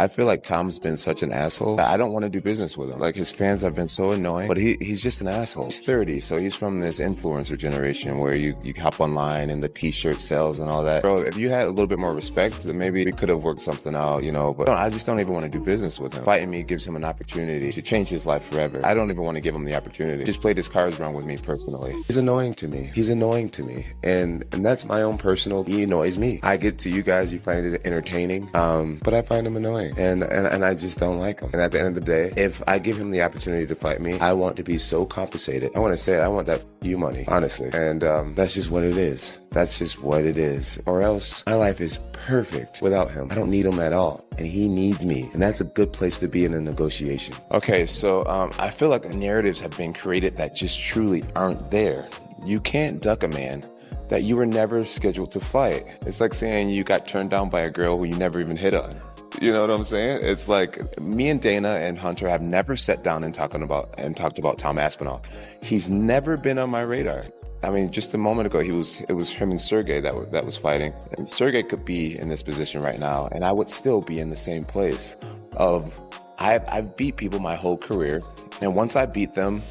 I feel like Tom's been such an asshole that I don't want to do business with him. Like, his fans have been so annoying, but he's just an asshole. He's 30, so he's from this influencer generation where you hop online and the t-shirt sales and all that. Bro, if you had a little bit more respect, then maybe we could have worked something out, you know, but I just don't even want to do business with him. Fighting me gives him an opportunity to change his life forever. I don't even want to give him the opportunity. Just played his cards wrong with me personally. He's annoying to me. He's annoying to me. And that's my own personal, he annoys me. I get to you guys, you find it entertaining, but I find him annoying. And I just don't like him. And at the end of the day, if I give him the opportunity to fight me, I want to be so compensated. I want to say it, I want that you money, honestly. And that's just what it is. That's just what it is. Or else my life is perfect without him. I don't need him at all. And he needs me. And that's a good place to be in a negotiation. Okay, so I feel like narratives have been created that just truly aren't there. You can't duck a man that you were never scheduled to fight. It's like saying you got turned down by a girl who you never even hit on. You know what I'm saying? It's like me and Dana and Hunter have never sat down and talked about Tom Aspinall. He's never been on my radar. I mean, just a moment ago, it was him and Sergey that was fighting. And Sergey could be in this position right now, and I would still be in the same place I've beat people my whole career. And once I beat them,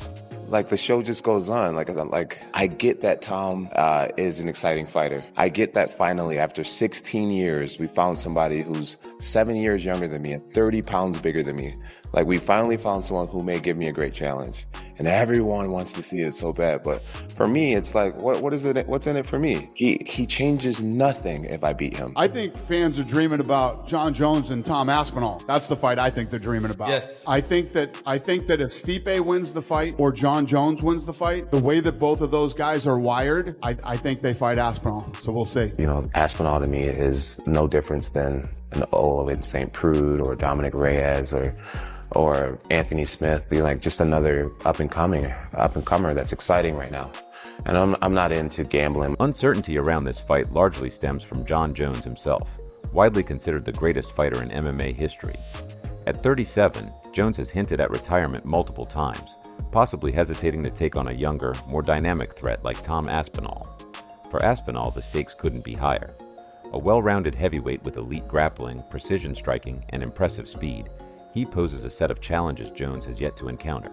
like, the show just goes on. Like, I get that Tom is an exciting fighter. I get that finally, after 16 years, we found somebody who's 7 years younger than me and 30 pounds bigger than me. Like, we finally found someone who may give me a great challenge. And everyone wants to see it so bad. But for me, it's like, what is it? What's in it for me? He changes nothing if I beat him. I think fans are dreaming about Jon Jones and Tom Aspinall. That's the fight I think they're dreaming about. Yes. I think that if Stipe wins the fight or Jon Jones wins the fight, the way that both of those guys are wired, I think they fight Aspinall. So we'll see. You know, Aspinall to me is no difference than an Owen St. Prude or Dominic Reyes or Anthony Smith, be like just another up and comer that's exciting right now. And I'm not into gambling. Uncertainty around this fight largely stems from Jon Jones himself, widely considered the greatest fighter in MMA history. At 37, Jones has hinted at retirement multiple times, possibly hesitating to take on a younger, more dynamic threat like Tom Aspinall. For Aspinall, the stakes couldn't be higher. A well-rounded heavyweight with elite grappling, precision striking, and impressive speed, he poses a set of challenges Jones has yet to encounter.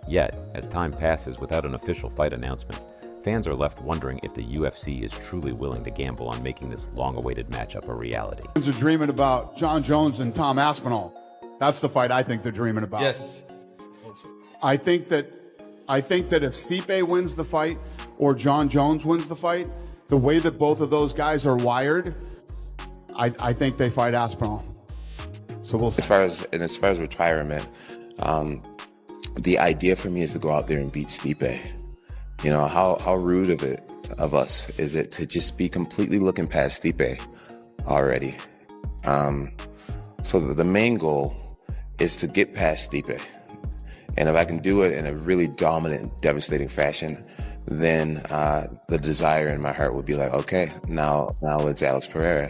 Yet, as time passes without an official fight announcement, fans are left wondering if the UFC is truly willing to gamble on making this long-awaited matchup a reality. Fans are dreaming about Jon Jones and Tom Aspinall. That's the fight I think they're dreaming about. Yes. I think that if Stipe wins the fight or Jon Jones wins the fight, the way that both of those guys are wired, I think they fight Aspinall. So we'll see. As far as retirement, the idea for me is to go out there and beat Stipe. You know, how rude of us is it to just be completely looking past Stipe already? So the main goal is to get past Stipe. And if I can do it in a really dominant, devastating fashion, then the desire in my heart would be like, okay, now it's Alex Pereira.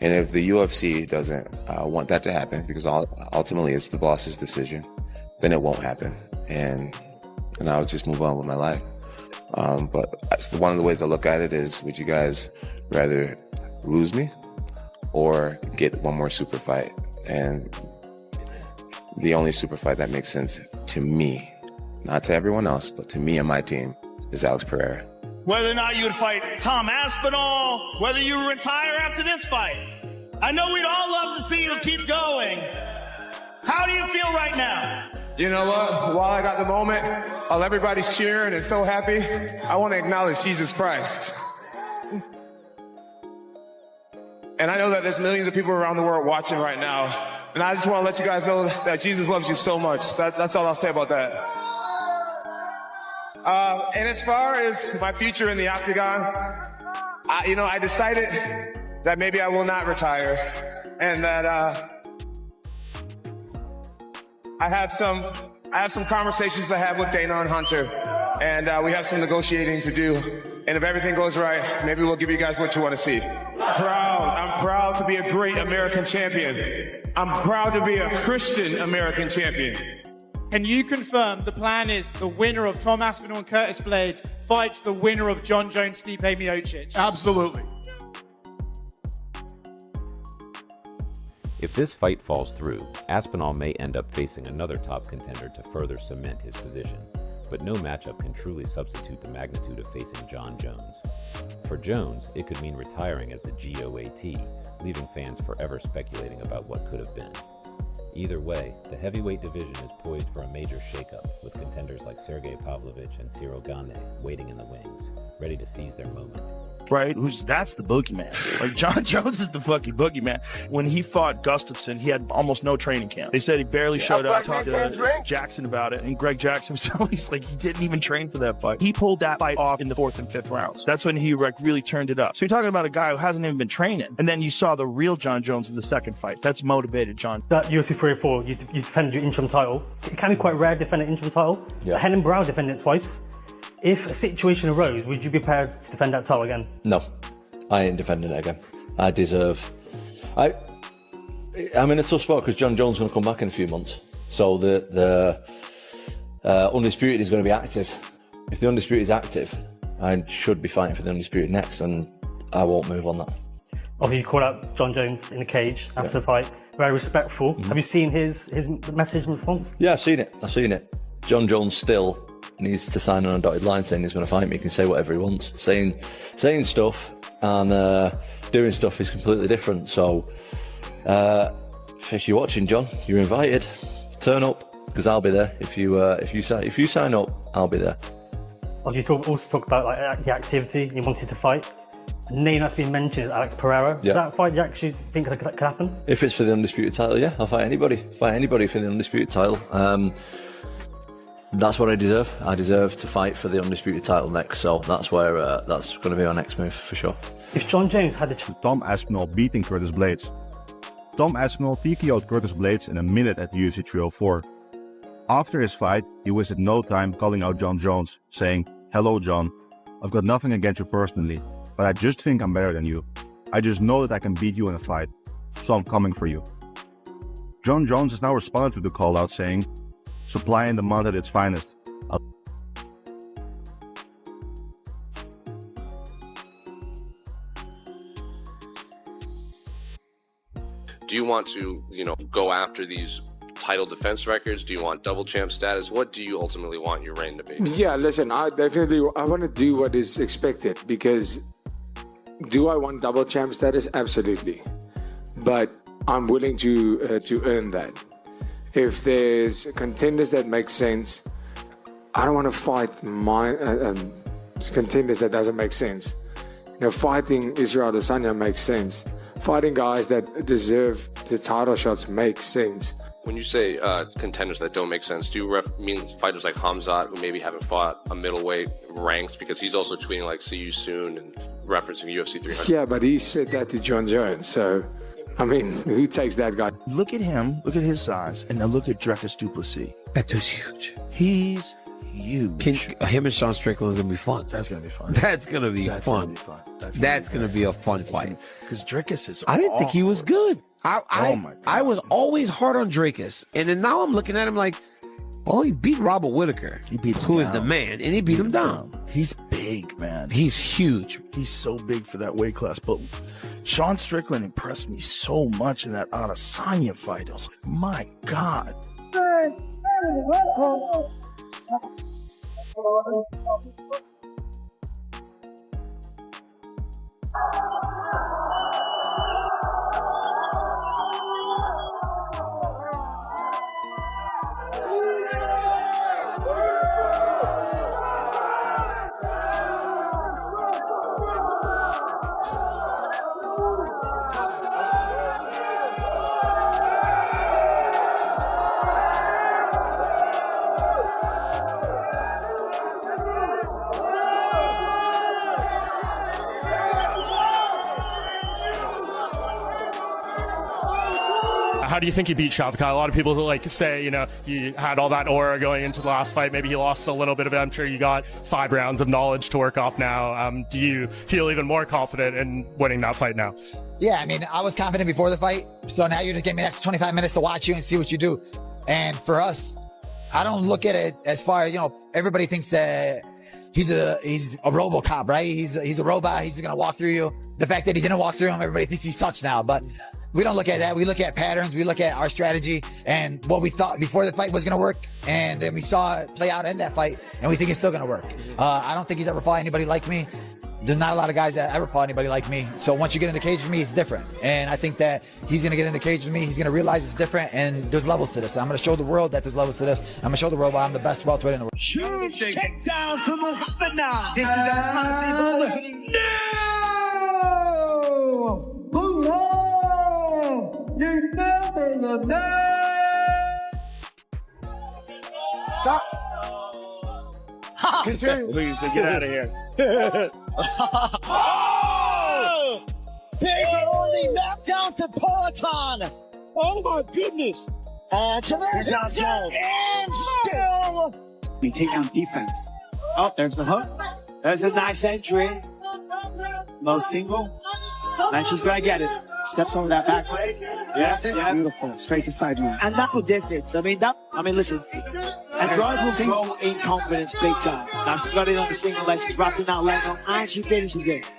And if the UFC doesn't want that to happen, because ultimately it's the boss's decision, then it won't happen. And I'll just move on with my life. But that's one of the ways I look at it is, would you guys rather lose me or get one more super fight? And the only super fight that makes sense to me, not to everyone else, but to me and my team, is Alex Pereira. Whether or not you would fight Tom Aspinall, whether you retire after this fight. I know we'd all love to see you keep going. How do you feel right now? You know what? While I got the moment, while everybody's cheering and so happy, I want to acknowledge Jesus Christ. And I know that there's millions of people around the world watching right now. And I just want to let you guys know that Jesus loves you so much. That's all I'll say about that. And as far as my future in the octagon, I decided that maybe I will not retire, and that I have some conversations to have with Dana and Hunter, and we have some negotiating to do. And if everything goes right, maybe we'll give you guys what you want to see. I'm proud to be a great American champion. I'm proud to be a Christian American champion. Can you confirm the plan is the winner of Tom Aspinall and Curtis Blades fights the winner of Jon Jones, Stipe Miocic? Absolutely. If this fight falls through, Aspinall may end up facing another top contender to further cement his position, but no matchup can truly substitute the magnitude of facing Jon Jones. For Jones, it could mean retiring as the GOAT, leaving fans forever speculating about what could have been. Either way, the heavyweight division is poised for a major shakeup, with contenders like Sergey Pavlovich and Cyril Gane waiting in the wings, ready to seize their moment. Right? That's the boogeyman. Like, Jon Jones is the fucking boogeyman. When he fought Gustafsson, he had almost no training camp. They said he barely showed up. Talked to Jackson about it, and Greg Jackson was always like, he didn't even train for that fight. He pulled that fight off in the 4th and 5th rounds. That's when he really turned it up. So you're talking about a guy who hasn't even been training, and then you saw the real Jon Jones in the second fight. That's motivated Jon. That UFC 304, you defended your interim title. It can be quite rare to defend an interim title. Yeah. Helen Brown defended it twice. If a situation arose, would you be prepared to defend that title again? No, I ain't defending it again. I'm in a tough spot because Jon Jones is going to come back in a few months. So the Undisputed is going to be active. If the Undisputed is active, I should be fighting for the Undisputed next, and I won't move on that. Obviously, you called out Jon Jones in the cage after the fight. Very respectful. Have you seen his message and response? Yeah, I've seen it. Jon Jones still needs to sign on a dotted line saying he's going to fight me. He can say whatever he wants. Saying stuff and doing stuff is completely different. So if you're watching, John, you're invited. Turn up, because I'll be there. If you sign up, I'll be there. You also talk about like the activity you wanted to fight. A name that's been mentioned is Alex Pereira. Is that a fight you actually think could happen? If it's for the Undisputed title, yeah, I'll fight anybody. Fight anybody for the Undisputed title. That's what I deserve. I deserve to fight for the Undisputed title next, so that's where that's going to be our next move for sure. If Jon Jones had the Tom Aspinall beating Curtis Blades. Tom Aspinall TKO'd Curtis Blades in a minute at the UFC 304. After his fight, he wasted no time calling out Jon Jones, saying, "Hello, Jon. I've got nothing against you personally, but I just think I'm better than you. I just know that I can beat you in a fight, so I'm coming for you." Jon Jones has now responded to the call out, saying, "Supply and demand at its finest. Do you want to, go after these title defense records? Do you want double champ status? What do you ultimately want your reign to be? Yeah, listen, I want to do what is expected, because do I want double champ status? Absolutely. But I'm willing to earn that. If there's contenders that make sense, I don't want to fight my contenders that doesn't make sense. Fighting Israel Adesanya makes sense. Fighting guys that deserve the title shots makes sense. When you say contenders that don't make sense, do you mean fighters like Hamzat, who maybe haven't fought a middleweight ranks, because he's also tweeting like "see you soon" and referencing UFC 300? Yeah, but he said that to Jon Jones, so I mean, who takes that guy? Look at him, look at his size, and now look at Dricus du Plessis. That dude's huge. He's huge. Him and Sean Strickland is going to be fun. That's going to be fun. That's going to be fun. That's going to be a fun fight. Because Dricus is I didn't think he was good. Oh my God. I was always hard on Dricus. And then now I'm looking at him like, oh, he beat Robert Whittaker, who is the man, and he beat him down. He's big, man. He's huge. He's so big for that weight class. But Sean Strickland impressed me so much in that Adesanya fight. I was like, my God. How do you think he beat Shavkat? A lot of people who say, he had all that aura going into the last fight. Maybe he lost a little bit of it. I'm sure you got 5 rounds of knowledge to work off now. Do you feel even more confident in winning that fight now? Yeah, I mean, I was confident before the fight. So now you're just giving me the next 25 minutes to watch you and see what you do. And for us, I don't look at it as far as, everybody thinks that he's a RoboCop, right? He's a robot. He's going to walk through you. The fact that he didn't walk through him, everybody thinks he sucks now. But We don't look at that. We look at patterns. We look at our strategy and what we thought before the fight was going to work. And then we saw it play out in that fight, and we think it's still going to work. I don't think he's ever fought anybody like me. There's not a lot of guys that ever fought anybody like me. So once you get in the cage with me, it's different. And I think that he's going to get in the cage with me. He's going to realize it's different, and there's levels to this. I'm going to show the world that there's levels to this. I'm going to show the world why I'm the best welterweight in the world. Huge takedown from Aspinall. This is impossible. No! Stop. Continue. Please, get out of here. Oh! Big early knockdown to Peloton. Oh my goodness! And still. We take down defense. Oh, there's the hook. There's a nice entry. Low single. And she's gonna get it. Steps over that back leg. Yes, yeah. Beautiful. Straight to side move. And knuckle difference. Listen. And drive will go in confidence big time. Now she got it on the single leg. She's dropping that leg on and she finishes it.